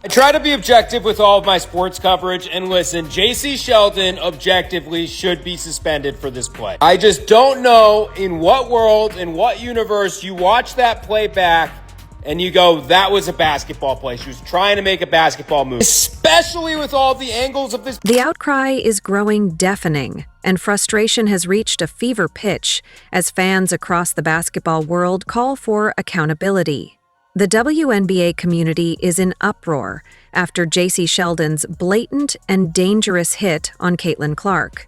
I try to be objective with all of my sports coverage, and listen, Jacy Sheldon objectively should be suspended for this play. I just don't know in what world, in what universe you watch that play back and you go, that was a basketball play. She was trying to make a basketball move, especially with all the angles of this. The outcry is growing deafening, and frustration has reached a fever pitch as fans across the basketball world call for accountability. The WNBA community is in uproar after Jacy Sheldon's blatant and dangerous hit on Caitlin Clark,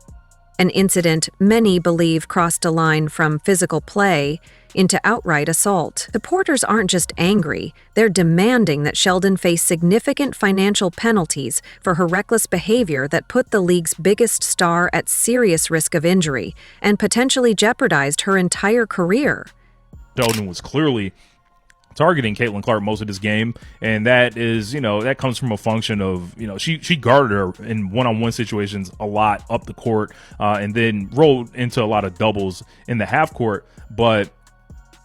an incident many believe crossed a line from physical play into outright assault. Supporters aren't just angry, they're demanding that Sheldon face significant financial penalties for her reckless behavior that put the league's biggest star at serious risk of injury and potentially jeopardized her entire career. Sheldon was clearly targeting Caitlin Clark most of this game, and that is, that comes from a function of, she guarded her in one-on-one situations a lot up the court, and then rolled into a lot of doubles in the half court, but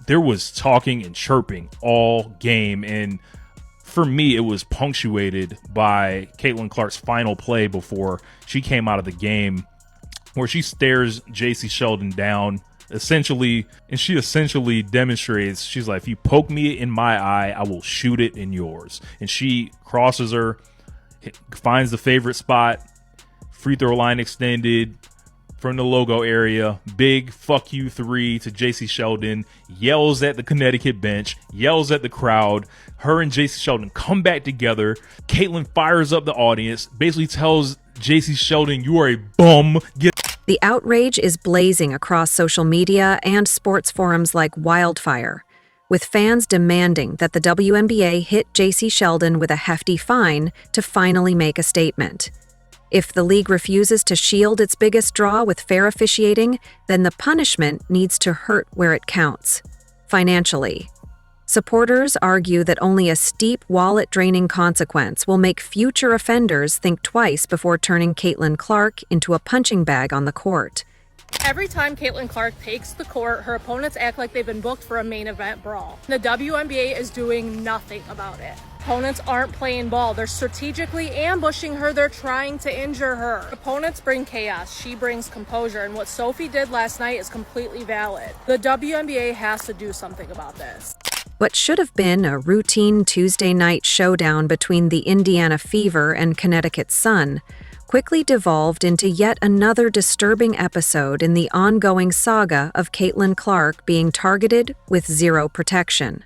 there was talking and chirping all game, and for me, it was punctuated by Caitlin Clark's final play before she came out of the game, where she stares Jacy Sheldon down, essentially demonstrates, she's like, if you poke me in my eye, I will shoot it in yours. And she crosses her, finds the favorite spot, free throw line extended from the logo area, big fuck you three to Jacy Sheldon, yells at the Connecticut bench, yells at the crowd. Her and Jacy Sheldon come back together. Caitlin fires up the audience, basically tells Jacy Sheldon, you are a bum. The outrage is blazing across social media and sports forums like wildfire, with fans demanding that the WNBA hit Jacy Sheldon with a hefty fine to finally make a statement. If the league refuses to shield its biggest draw with fair officiating, then the punishment needs to hurt where it counts, financially. Supporters argue that only a steep, wallet-draining consequence will make future offenders think twice before turning Caitlin Clark into a punching bag on the court. Every time Caitlin Clark takes the court, her opponents act like they've been booked for a main event brawl. The WNBA is doing nothing about it. Opponents aren't playing ball. They're strategically ambushing her. They're trying to injure her. Opponents bring chaos. She brings composure. And what Sophie did last night is completely valid. The WNBA has to do something about this. What should have been a routine Tuesday night showdown between the Indiana Fever and Connecticut Sun quickly devolved into yet another disturbing episode in the ongoing saga of Caitlin Clark being targeted with zero protection.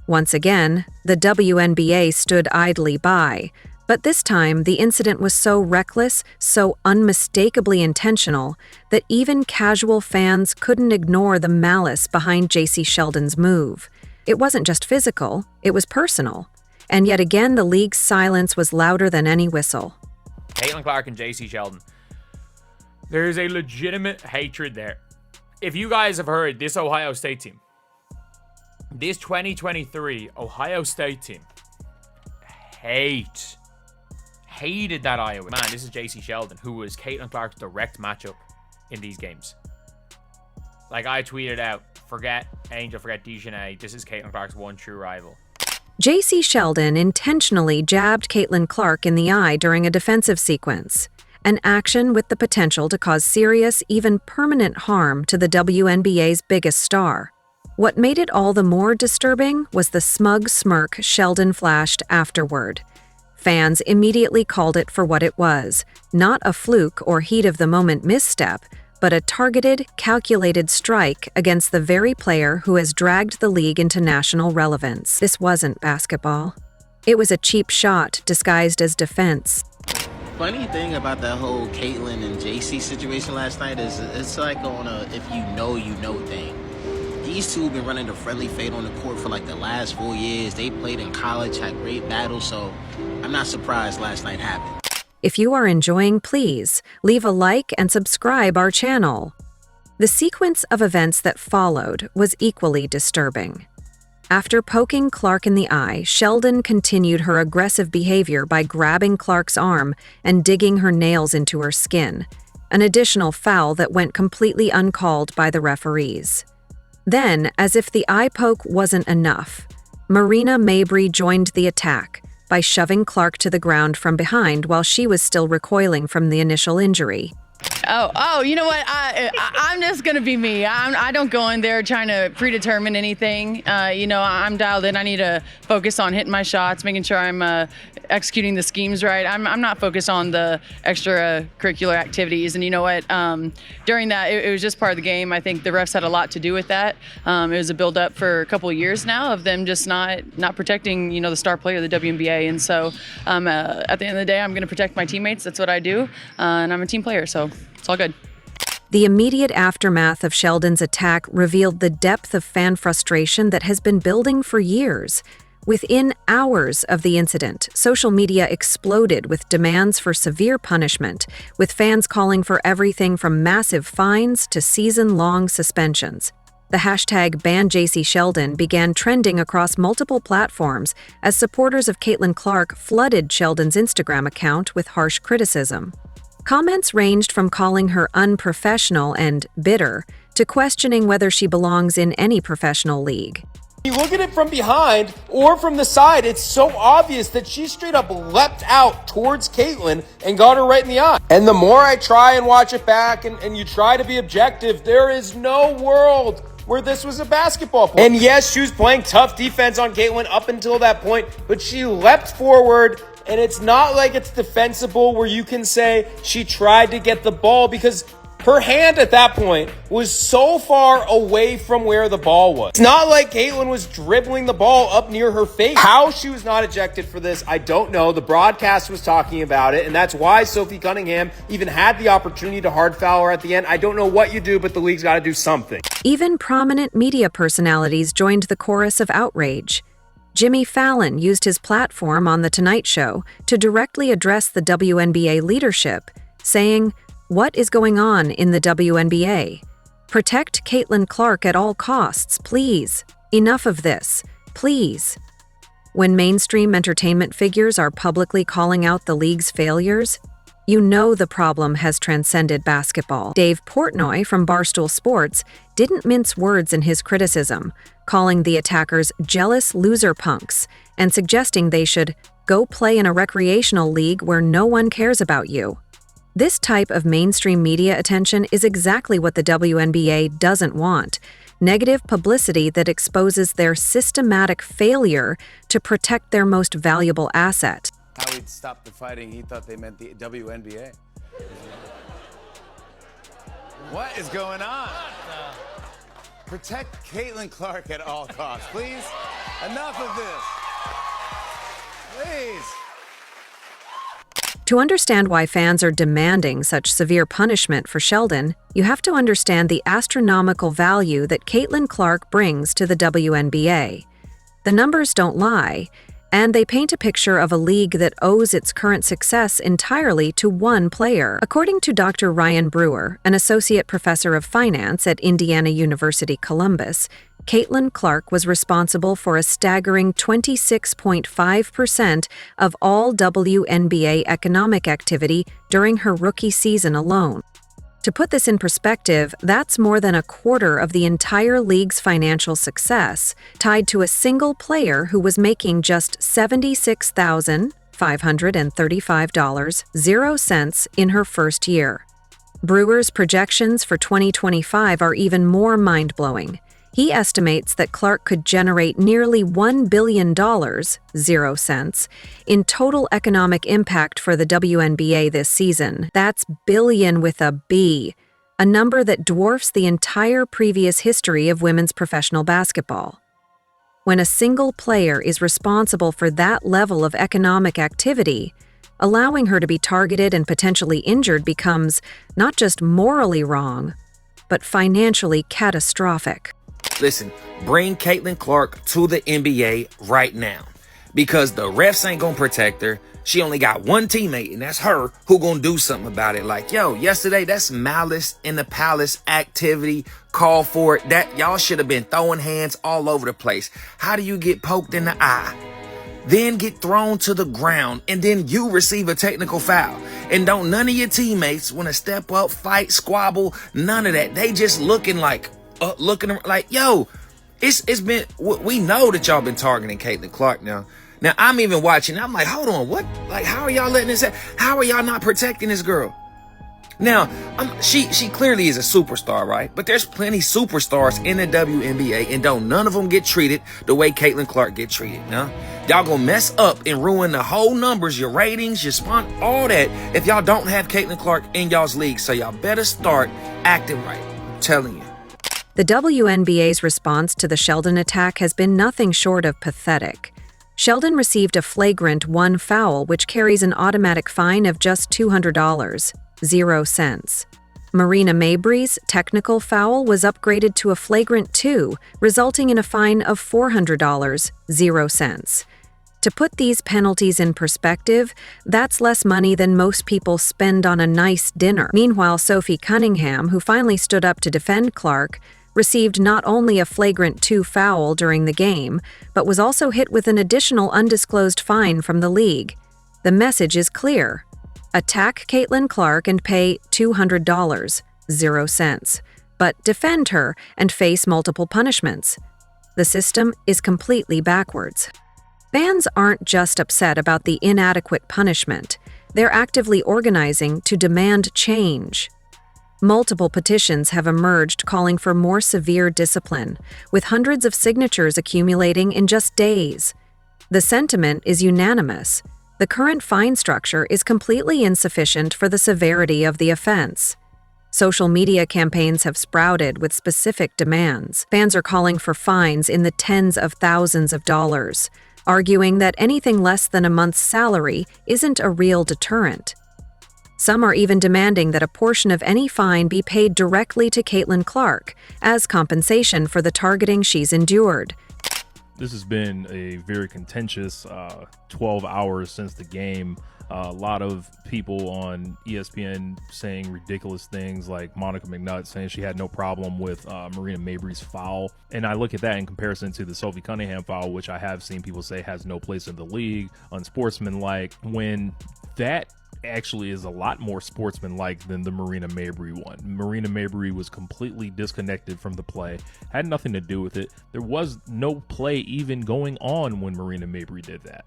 Once again, the WNBA stood idly by, but this time the incident was so reckless, so unmistakably intentional, that even casual fans couldn't ignore the malice behind Jacy Sheldon's move. It wasn't just physical, it was personal. And yet again, the league's silence was louder than any whistle. Caitlin Clark and Jacy Sheldon. There's a legitimate hatred there. If you guys have heard, this Ohio State team, this 2023 Ohio State team, hated that Iowa. Man, this is Jacy Sheldon, who was Caitlin Clark's direct matchup in these games. Like I tweeted out, forget Angel, forget Dejanay. This is Caitlin Clark's one true rival. Jacy Sheldon intentionally jabbed Caitlin Clark in the eye during a defensive sequence, an action with the potential to cause serious, even permanent harm to the WNBA's biggest star. What made it all the more disturbing was the smug smirk Sheldon flashed afterward. Fans immediately called it for what it was, not a fluke or heat-of-the-moment misstep, but a targeted, calculated strike against the very player who has dragged the league into national relevance. This wasn't basketball. It was a cheap shot disguised as defense. Funny thing about that whole Caitlin and Jacy situation last night is it's like on a if you know thing. These two have been running the friendly fade on the court for like the last 4 years. They played in college, had great battles, so I'm not surprised last night happened. If you are enjoying, please leave a like and subscribe our channel. The sequence of events that followed was equally disturbing. After poking Clark in the eye, Sheldon continued her aggressive behavior by grabbing Clark's arm and digging her nails into her skin, an additional foul that went completely uncalled by the referees. Then, as if the eye poke wasn't enough, Marina Mabrey joined the attack by shoving Clark to the ground from behind while she was still recoiling from the initial injury. Oh, you know what? I'm just going to be me. I don't go in there trying to predetermine anything. I'm dialed in. I need to focus on hitting my shots, making sure I'm executing the schemes right. I'm not focused on the extracurricular activities. And you know what? During that, it was just part of the game. I think the refs had a lot to do with that. It was a build-up for a couple of years now of them just not protecting, the star player of the WNBA. And so at the end of the day, I'm going to protect my teammates. That's what I do. And I'm a team player, so it's all good. The immediate aftermath of Sheldon's attack revealed the depth of fan frustration that has been building for years. Within hours of the incident, social media exploded with demands for severe punishment, with fans calling for everything from massive fines to season-long suspensions. The hashtag #BanJacySheldon began trending across multiple platforms as supporters of Caitlin Clark flooded Sheldon's Instagram account with harsh criticism. Comments ranged from calling her unprofessional and bitter to questioning whether she belongs in any professional league. You look at it from behind or from the side, it's so obvious that she straight up leapt out towards Caitlin and got her right in the eye. And the more I try and watch it back and you try to be objective, there is no world where this was a basketball play. And yes, she was playing tough defense on Caitlin up until that point, but she leapt forward. And it's not like it's defensible where you can say she tried to get the ball, because her hand at that point was so far away from where the ball was. It's not like Caitlin was dribbling the ball up near her face. How she was not ejected for this, I don't know. The broadcast was talking about it, and that's why Sophie Cunningham even had the opportunity to hard foul her at the end. I don't know what you do, but the league's got to do something. Even prominent media personalities joined the chorus of outrage. Jimmy Fallon used his platform on The Tonight Show to directly address the WNBA leadership, saying, "What is going on in the WNBA? Protect Caitlin Clark at all costs, please. Enough of this, please." When mainstream entertainment figures are publicly calling out the league's failures, you know the problem has transcended basketball. Dave Portnoy from Barstool Sports didn't mince words in his criticism, calling the attackers jealous loser punks and suggesting they should go play in a recreational league where no one cares about you. This type of mainstream media attention is exactly what the WNBA doesn't want: negative publicity that exposes their systematic failure to protect their most valuable asset. How he'd stop the fighting, he thought they meant the WNBA. What is going on? Protect Caitlin Clark at all costs, please. Enough of this. Please. To understand why fans are demanding such severe punishment for Sheldon, you have to understand the astronomical value that Caitlin Clark brings to the WNBA. The numbers don't lie, and they paint a picture of a league that owes its current success entirely to one player. According to Dr. Ryan Brewer, an associate professor of finance at Indiana University Columbus, Caitlin Clark was responsible for a staggering 26.5% of all WNBA economic activity during her rookie season alone. To put this in perspective, that's more than a quarter of the entire league's financial success, tied to a single player who was making just $76,535.00 in her first year. Brewer's projections for 2025 are even more mind-blowing. He estimates that Clark could generate nearly $1 billion, 0 cents, in total economic impact for the WNBA this season. That's billion with a B, a number that dwarfs the entire previous history of women's professional basketball. When a single player is responsible for that level of economic activity, allowing her to be targeted and potentially injured becomes not just morally wrong, but financially catastrophic. Listen, bring Caitlin Clark to the NBA right now, because the refs ain't gonna protect her. She only got one teammate, and that's her, who gonna do something about it. Like, yo, yesterday, that's malice in the palace activity. Call for it. That y'all should have been throwing hands all over the place. How do you get poked in the eye, then get thrown to the ground, and then you receive a technical foul? And don't none of your teammates want to step up, fight, squabble, none of that. They just looking like, yo, it's been, we know that y'all been targeting Caitlin Clark now. Now, I'm even watching. I'm like, hold on, what? Like, how are y'all letting this happen? How are y'all not protecting this girl? Now, she clearly is a superstar, right? But there's plenty superstars in the WNBA, and don't none of them get treated the way Caitlin Clark get treated, no? Y'all gonna mess up and ruin the whole numbers, your ratings, your all that, if y'all don't have Caitlin Clark in y'all's league. So y'all better start acting right. I'm telling you. The WNBA's response to the Sheldon attack has been nothing short of pathetic. Sheldon received a flagrant 1 foul, which carries an automatic fine of just $200, 0 cents. Marina Mabrey's technical foul was upgraded to a flagrant 2, resulting in a fine of $400, 0 cents. To put these penalties in perspective, that's less money than most people spend on a nice dinner. Meanwhile, Sophie Cunningham, who finally stood up to defend Clark, received not only a flagrant 2 foul during the game, but was also hit with an additional undisclosed fine from the league. The message is clear. Attack Caitlin Clark and pay $200, 0 cents, but defend her and face multiple punishments. The system is completely backwards. Fans aren't just upset about the inadequate punishment, they're actively organizing to demand change. Multiple petitions have emerged calling for more severe discipline, with hundreds of signatures accumulating in just days. The sentiment is unanimous. The current fine structure is completely insufficient for the severity of the offense. Social media campaigns have sprouted with specific demands. Fans are calling for fines in the tens of thousands of dollars, arguing that anything less than a month's salary isn't a real deterrent. Some are even demanding that a portion of any fine be paid directly to Caitlin Clark as compensation for the targeting she's endured. This has been a very contentious 12 hours since the game. A lot of people on ESPN saying ridiculous things, like Monica McNutt saying she had no problem with Marina Mabrey's foul. And I look at that in comparison to the Sophie Cunningham foul, which I have seen people say has no place in the league, unsportsmanlike, when that actually is a lot more sportsmanlike than the Marina Mabrey one. Marina Mabrey was completely disconnected from the play, had nothing to do with it. There was no play even going on when Marina Mabrey did that.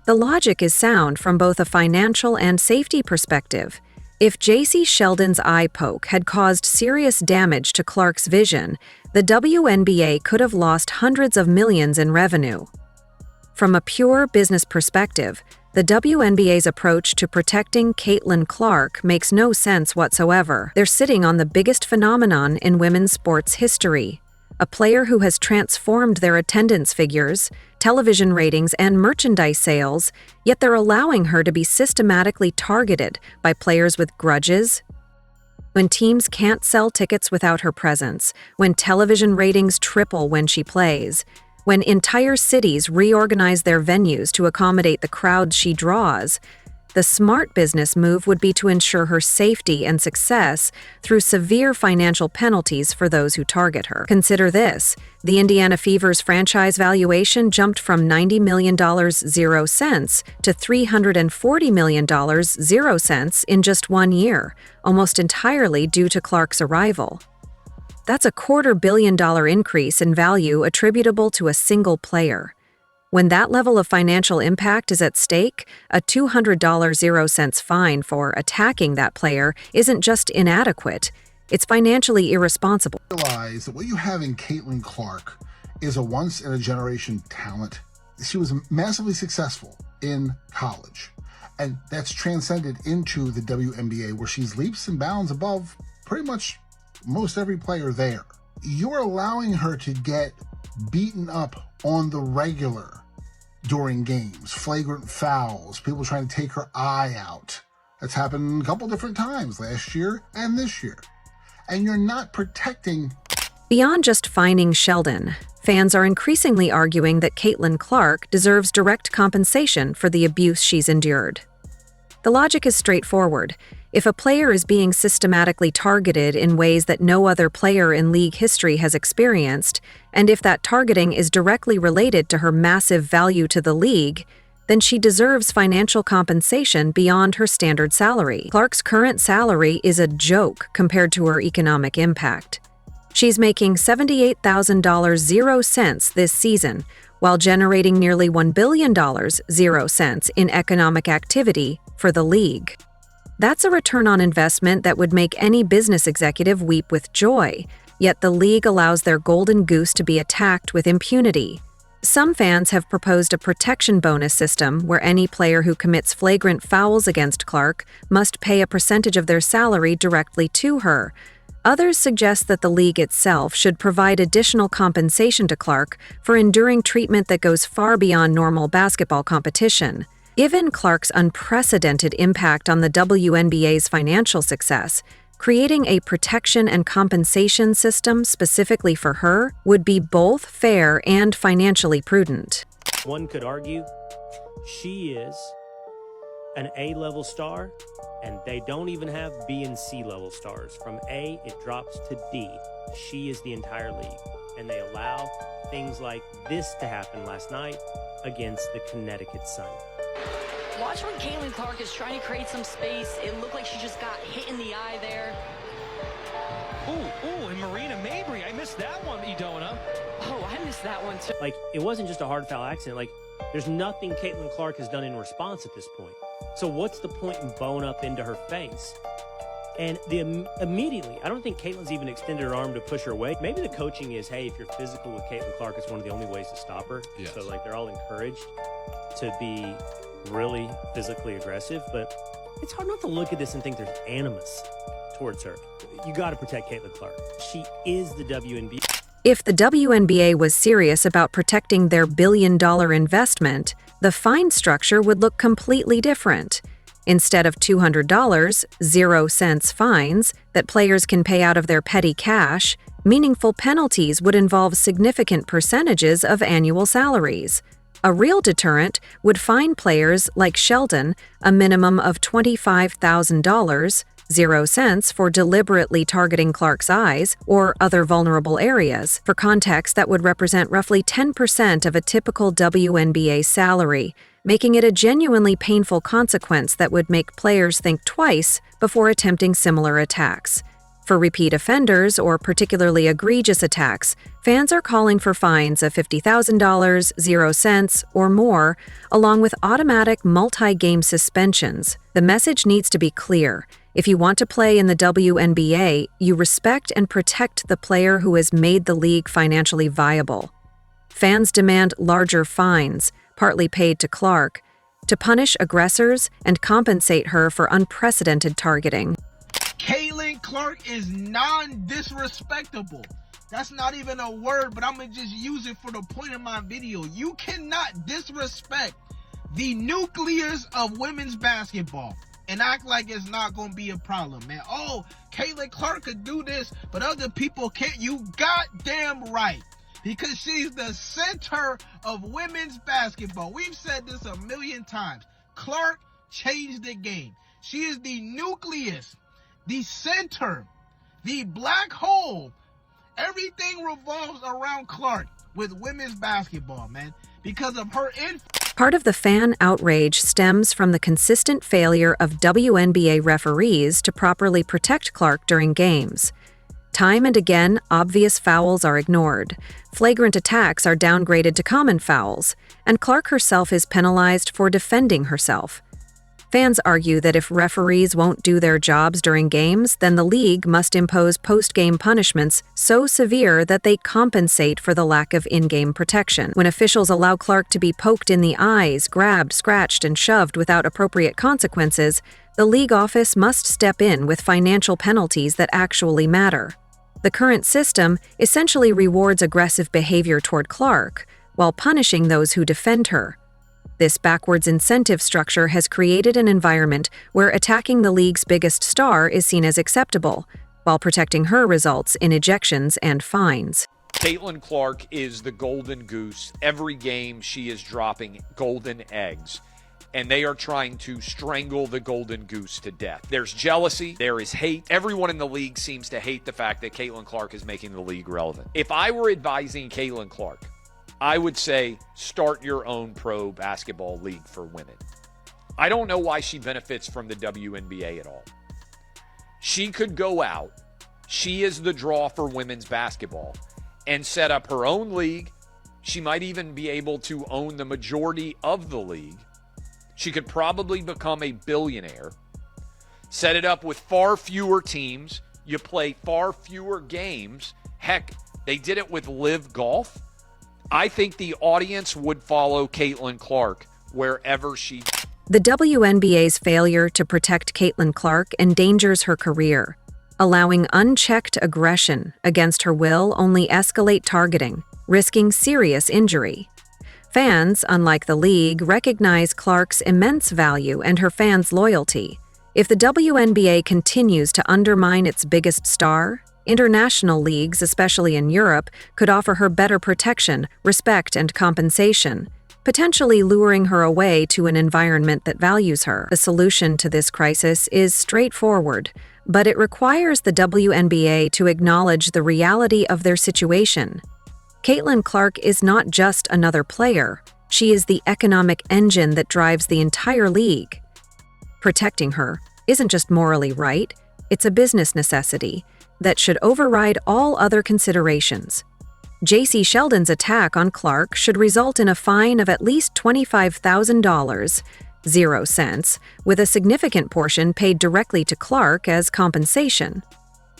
The logic is sound from both a financial and safety perspective. If Jacy Sheldon's eye poke had caused serious damage to Clark's vision, the WNBA could have lost hundreds of millions in revenue. From a pure business perspective, the WNBA's approach to protecting Caitlin Clark makes no sense whatsoever. They're sitting on the biggest phenomenon in women's sports history, a player who has transformed their attendance figures, television ratings, and merchandise sales, yet they're allowing her to be systematically targeted by players with grudges. When teams can't sell tickets without her presence, when television ratings triple when she plays, when entire cities reorganize their venues to accommodate the crowds she draws, the smart business move would be to ensure her safety and success through severe financial penalties for those who target her. Consider this: the Indiana Fever's franchise valuation jumped from $90 million 0 cents to $340 million 0 cents in just 1 year, almost entirely due to Clark's arrival. That's a $250 million increase in value attributable to a single player. When that level of financial impact is at stake, a $200 0 cents fine for attacking that player isn't just inadequate, it's financially irresponsible. Realize that what you have in Caitlin Clark is a once-in-a-generation talent. She was massively successful in college, and that's transcended into the WNBA, where she's leaps and bounds above pretty much most every player there. You're allowing her to get beaten up on the regular during games, flagrant fouls, people trying to take her eye out. That's happened a couple different times last year and this year. And you're not protecting. Beyond just fining Sheldon, fans are increasingly arguing that Caitlin Clark deserves direct compensation for the abuse she's endured. The logic is straightforward. If a player is being systematically targeted in ways that no other player in league history has experienced, and if that targeting is directly related to her massive value to the league, then she deserves financial compensation beyond her standard salary. Clark's current salary is a joke compared to her economic impact. She's making $78,000 0 cents this season, while generating nearly $1 billion, 0 cents, in economic activity for the league. That's a return on investment that would make any business executive weep with joy, yet the league allows their golden goose to be attacked with impunity. Some fans have proposed a protection bonus system where any player who commits flagrant fouls against Clark must pay a percentage of their salary directly to her. Others suggest that the league itself should provide additional compensation to Clark for enduring treatment that goes far beyond normal basketball competition. Given Clark's unprecedented impact on the WNBA's financial success, creating a protection and compensation system specifically for her would be both fair and financially prudent. One could argue she is an A-level star, and they don't even have B and C level stars. From A, it drops to D. She is the entire league, and they allow things like this to happen last night against the Connecticut Sun. Watch when Caitlin Clark is trying to create some space. It looked like she just got hit in the eye there. Ooh, and Marina Mabry, I missed that one, Edona. Oh, I missed that one too. Like, it wasn't just a hard foul accident. Like, there's nothing Caitlin Clark has done in response at this point. So what's the point in bowing up into her face? And immediately, I don't think Caitlin's even extended her arm to push her away. Maybe the coaching is, hey, if you're physical with Caitlin Clark, it's one of the only ways to stop her. Yes. So, like, they're all encouraged to be really physically aggressive. But it's hard not to look at this and think there's animus towards her. You got to protect Caitlin Clark. She is the WNBA. If the WNBA was serious about protecting their billion-dollar investment, the fine structure would look completely different. Instead of $200, 0 cents fines that players can pay out of their petty cash, meaningful penalties would involve significant percentages of annual salaries. A real deterrent would fine players like Sheldon a minimum of $25,000, 0 cents, for deliberately targeting Clark's eyes or other vulnerable areas. For context, that would represent roughly 10% of a typical WNBA salary, making it a genuinely painful consequence that would make players think twice before attempting similar attacks. For repeat offenders or particularly egregious attacks, fans are calling for fines of $50,000, 0 cents, or more, along with automatic multi-game suspensions. The message needs to be clear. If you want to play in the WNBA, you respect and protect the player who has made the league financially viable. Fans demand larger fines, partly paid to Clark, to punish aggressors and compensate her for unprecedented targeting. Caitlin Clark is non-disrespectable. That's not even a word, but I'm going to just use it for the point of my video. You cannot disrespect the nucleus of women's basketball and act like it's not going to be a problem, man. Oh, Caitlin Clark could do this, but other people can't. You goddamn right. Because she's the center of women's basketball. We've said this a million times. Clark changed the game. She is the nucleus, the center, the black hole. Everything revolves around Clark with women's basketball, man, because of her influence. Part of the fan outrage stems from the consistent failure of WNBA referees to properly protect Clark during games. Time and again, obvious fouls are ignored, flagrant attacks are downgraded to common fouls, and Clark herself is penalized for defending herself. Fans argue that if referees won't do their jobs during games, then the league must impose post-game punishments so severe that they compensate for the lack of in-game protection. When officials allow Clark to be poked in the eyes, grabbed, scratched, and shoved without appropriate consequences, the league office must step in with financial penalties that actually matter. The current system essentially rewards aggressive behavior toward Clark, while punishing those who defend her. This backwards incentive structure has created an environment where attacking the league's biggest star is seen as acceptable, while protecting her results in ejections and fines. Caitlin Clark is the golden goose. Every game she is dropping golden eggs, and they are trying to strangle the golden goose to death. There's jealousy, there is hate. Everyone in the league seems to hate the fact that Caitlin Clark is making the league relevant. If I were advising Caitlin Clark, I would say start your own pro basketball league for women. I don't know why she benefits from the WNBA at all. She could go out, she is the draw for women's basketball, and set up her own league She might even be able to own the majority of the league. She could probably become a billionaire. Set it up with far fewer teams. You play far fewer games. Heck, they did it with Live Golf. I think the audience would follow Caitlin Clark wherever she... The WNBA's failure to protect Caitlin Clark endangers her career, allowing unchecked aggression against her will only escalate targeting, risking serious injury. Fans, unlike the league, recognize Clark's immense value and her fans' loyalty. If the WNBA continues to undermine its biggest star, international leagues, especially in Europe, could offer her better protection, respect, and compensation, potentially luring her away to an environment that values her. The solution to this crisis is straightforward, but it requires the WNBA to acknowledge the reality of their situation. Caitlin Clark is not just another player, she is the economic engine that drives the entire league. Protecting her isn't just morally right, it's a business necessity that should override all other considerations. Jacy Sheldon's attack on Clark should result in a fine of at least $25,000, 0 cents, with a significant portion paid directly to Clark as compensation.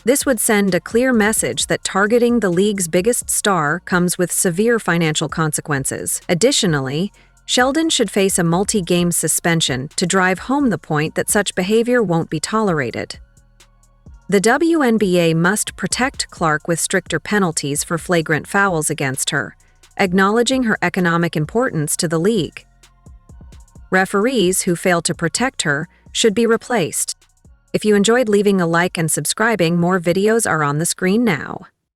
This would send a clear message that targeting the league's biggest star comes with severe financial consequences. Additionally, Sheldon should face a multi-game suspension to drive home the point that such behavior won't be tolerated. The WNBA must protect Clark with stricter penalties for flagrant fouls against her, acknowledging her economic importance to the league. Referees who fail to protect her should be replaced. If you enjoyed leaving a like and subscribing, more videos are on the screen now.